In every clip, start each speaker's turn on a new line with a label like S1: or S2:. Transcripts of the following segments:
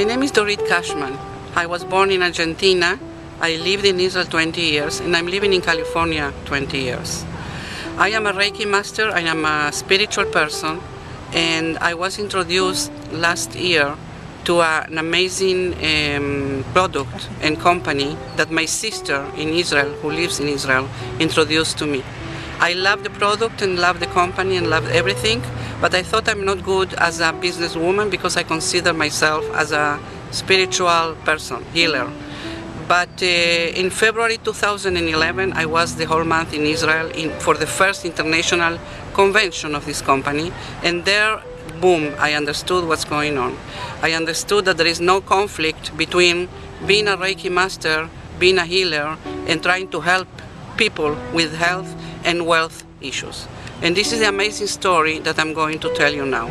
S1: My name is Dorit Kashman. I was born in Argentina. I lived in Israel 20 years, and I'm living in California 20 years. I am a Reiki master. I am a spiritual person, and I was introduced last year to an amazing product and company that my sister in Israel, who lives in Israel, introduced to me. I love the product and love the company and love everything, but I thought I'm not good as a businesswoman because I consider myself as a spiritual person, healer. But in February 2011, I was the whole month in Israel for the first international convention of this company, and there, boom, I understood what's going on. I understood that there is no conflict between being a Reiki master, being a healer, and trying to help people with health and wealth issues. And this is the amazing story that I'm going to tell you now.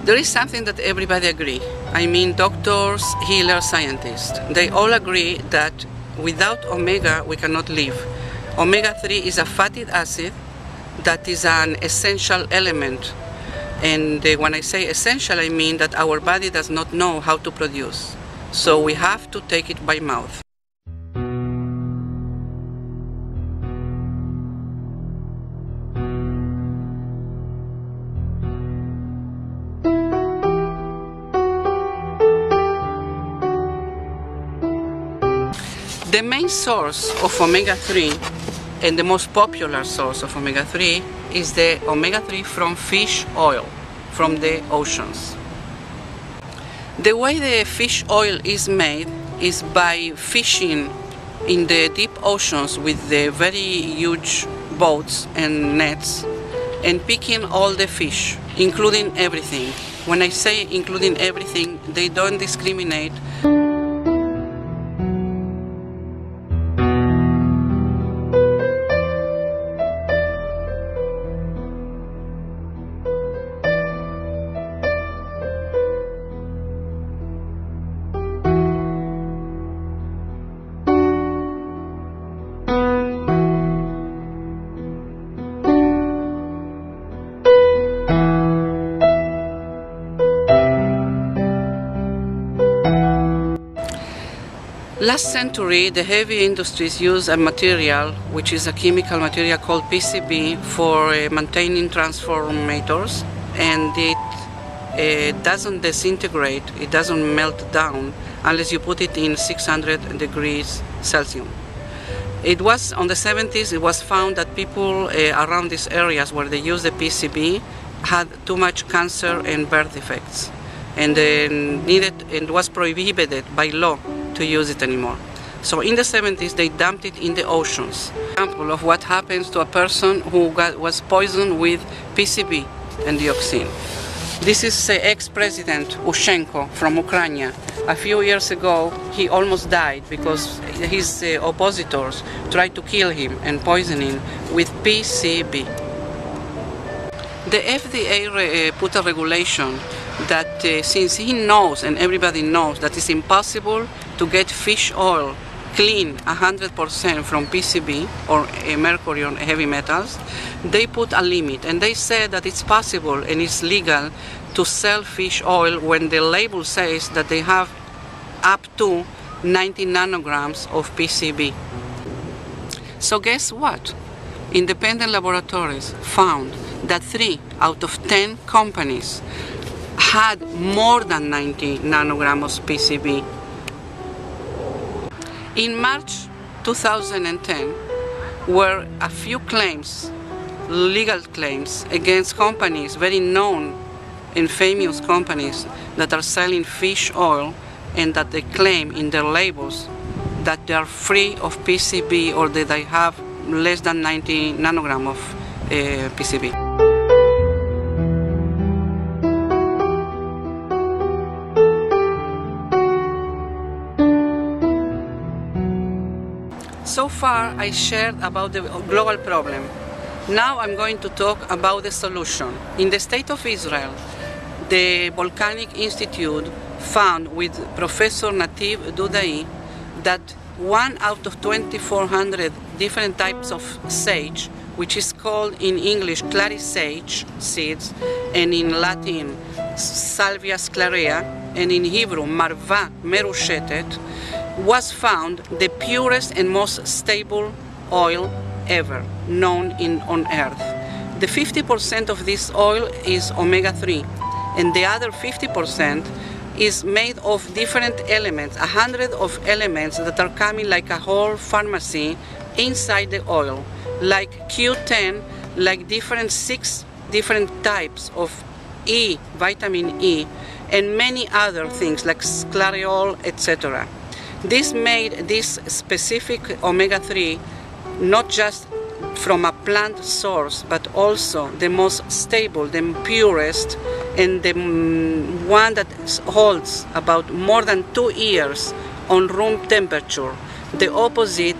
S1: There is something that everybody agree. I mean, doctors, healers, scientists. They all agree that without omega we cannot live. Omega-3 is a fatty acid that is an essential element. And when I say essential, I mean that our body does not know how to produce. So we have to take it by mouth. The main source of omega-3 and the most popular source of omega-3 is the omega-3 from fish oil, from the oceans. The way the fish oil is made is by fishing in the deep oceans with the very huge boats and nets and picking all the fish, including everything. When I say including everything, they don't discriminate. Last century, the heavy industries used a material, which is a chemical material called PCB, for maintaining transformators, and it doesn't disintegrate, it doesn't melt down unless you put it in 600 degrees Celsius. It was, on the 70s, it was found that people around these areas where they use the PCB had too much cancer and birth defects, and it was prohibited by law to use it anymore. So in the 70s they dumped it in the oceans. Example of what happens to a person who was poisoned with PCB and dioxin. This is ex-president Ushenko from Ukraine. A few years ago he almost died because his oppositors tried to kill him and poison him with PCB. The FDA put a regulation that since he knows and everybody knows that it's impossible to get fish oil clean 100% from PCB or mercury or heavy metals, they put a limit, and they said that it's possible and it's legal to sell fish oil when the label says that they have up to 90 nanograms of PCB. So guess what? Independent laboratories found that 3 out of 10 companies had more than 90 nanograms of PCB. In March 2010, were a few claims, legal claims, against companies, very known and famous companies that are selling fish oil, and that they claim in their labels that they are free of PCB or that they have less than 90 nanograms of PCB. So far, I shared about the global problem. Now I'm going to talk about the solution. In the state of Israel, the Volcani Institute found with Professor Nativ Dudai that 1 out of 2,400 different types of sage, which is called in English Clary Sage seeds, and in Latin Salvia Sclarea, and in Hebrew Marva Merushetet, was found the purest and most stable oil ever known on earth. The 50% of this oil is omega-3, and the other 50% is made of different elements, 100 of elements that are coming like a whole pharmacy inside the oil, like Q10, like 6 different types of E, vitamin E, and many other things like sclareol, etc. This made this specific omega-3 not just from a plant source, but also the most stable, the purest, and the one that holds about more than 2 years on room temperature. The opposite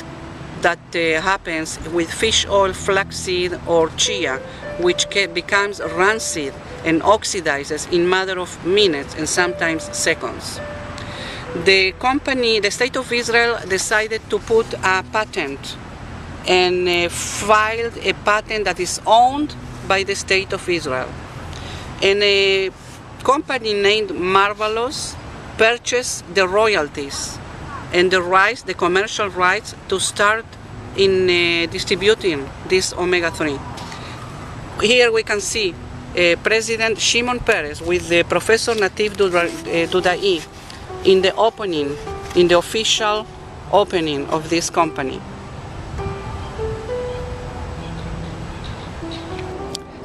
S1: that happens with fish oil, flaxseed, or chia, which becomes rancid and oxidizes in a matter of minutes and sometimes seconds. The state of Israel, decided to put a patent and filed a patent that is owned by the state of Israel. And a company named Marvalous purchased the royalties and the commercial rights to start in distributing this omega-3. Here we can see President Shimon Peres with the Professor Nativ Dudai in the opening, in the official opening of this company.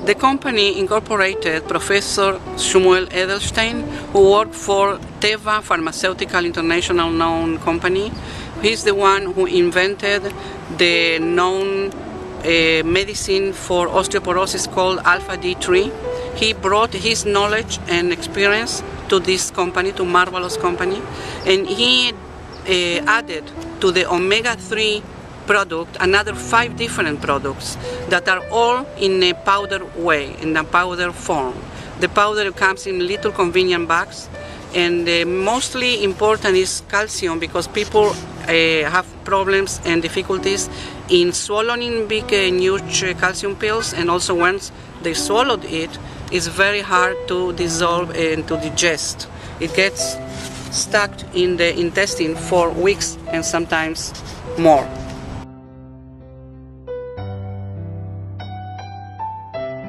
S1: The company incorporated Professor Shmuel Edelstein, who worked for Teva Pharmaceutical International known company. He's the one who invented the known medicine for osteoporosis called Alpha D3. He brought his knowledge and experience to this company, to Marvalous company, and he added to the omega-3 product another 5 different products that are all in a powder way, in a powder form. The powder comes in little convenient bags, and mostly important is calcium, because people have problems and difficulties in swallowing big huge calcium pills, and also once they swallowed it, it's very hard to dissolve and to digest. It gets stuck in the intestine for weeks and sometimes more.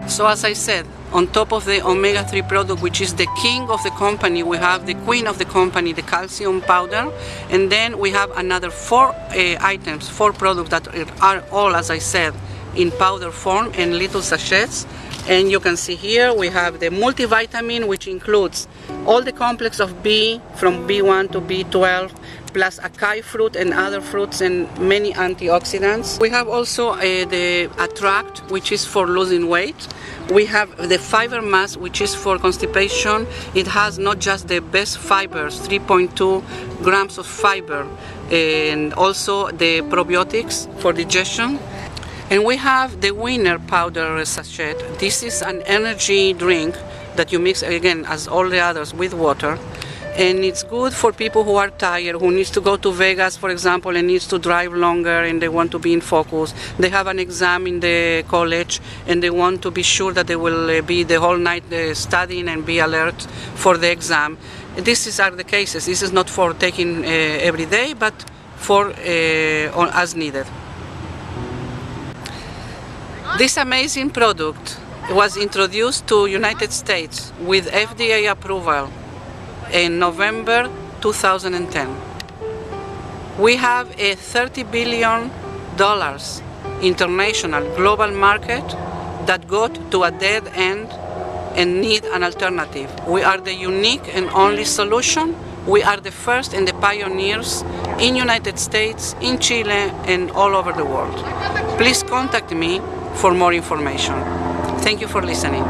S1: So as I said, on top of the omega-3 product, which is the king of the company, we have the queen of the company, the calcium powder, and then we have another 4 items, 4 products that are all, as I said, in powder form and little sachets. And you can see here we have the multivitamin, which includes all the complex of B, from B1 to B12, plus acai fruit and other fruits and many antioxidants. We have also the Attract, which is for losing weight. We have the Fiber Mass, which is for constipation. It has not just the best fibers, 3.2 grams of fiber, and also the probiotics for digestion. And we have the Winner powder sachet. This is an energy drink that you mix, again, as all the others, with water. And it's good for people who are tired, who needs to go to Vegas, for example, and needs to drive longer, and they want to be in focus. They have an exam in the college, and they want to be sure that they will be the whole night studying and be alert for the exam. These are the cases. This is not for taking every day, but for as needed. This amazing product was introduced to United States with FDA approval in November 2010. We have a $30 billion international global market that got to a dead end and need an alternative. We are the unique and only solution. We are the first and the pioneers in United States, in Chile, and all over the world. Please contact me for more information. Thank you for listening.